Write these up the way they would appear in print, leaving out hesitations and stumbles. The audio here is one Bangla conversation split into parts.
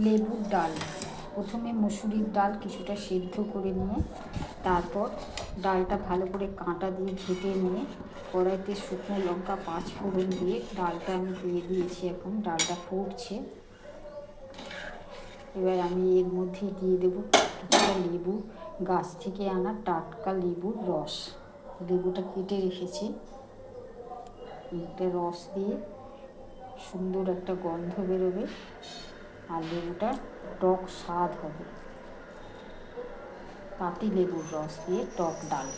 লেবুর ডাল। প্রথমে মসুরির ডাল কিছুটা সেদ্ধ করে নিয়ে তারপর ডালটা ভালো করে কাঁটা দিয়ে ঘেটে নিয়ে কড়াইতে শুকনো লঙ্কা 5 ফোড়ন দিয়ে ডালটা আমি দিয়ে দিয়েছি। এখন ডালটা ফুটছে। এবার আমি এর মধ্যে দিয়ে দেবো কিছুটা লেবু, গাছ থেকে আনা টাটকা লেবুর রস। লেবুটা কেটে রেখেছি। এটা রস দিয়ে সুন্দর একটা গন্ধ বেরোবে আর লেবুটার টক স্বাদ হবে। পাতি লেবুর রস দিয়ে টক ডাল।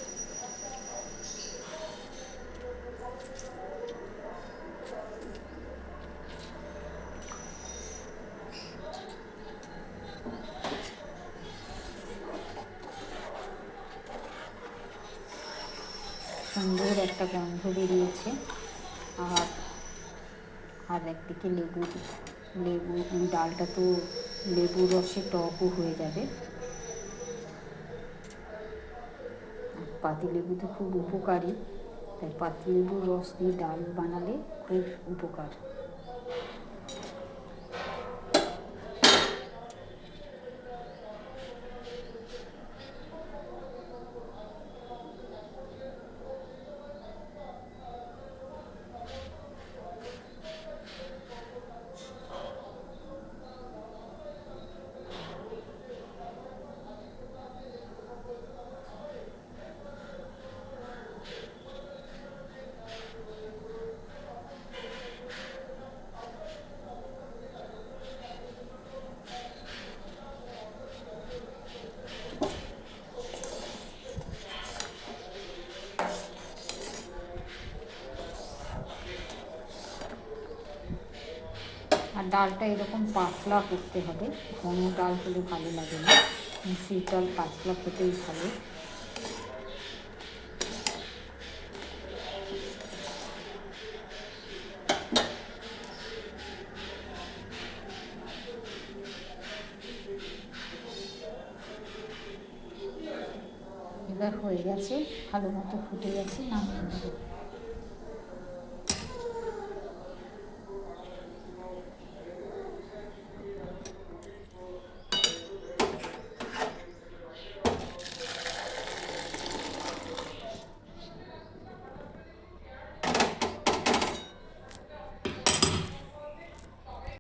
সুন্দর একটা গন্ধ বেরিয়েছে। আর আর একদিকে লেবু ডালটা তো লেবুর রসে টকও হয়ে যাবে। পাতিলেবু তো খুব উপকারী, তাই পাতিলেবুর রস দিয়ে ডাল বানালে খুব উপকার। আর ডালটা এরকম পাতলা করতে হবে, ঘন ডাল হলে ভালো লাগে না। মুসুরির ডাল পাতলা খেতেই ভালো। এবার হয়ে গেছে, ভালো মতো ফুটে গেছে, নামিয়ে নেব।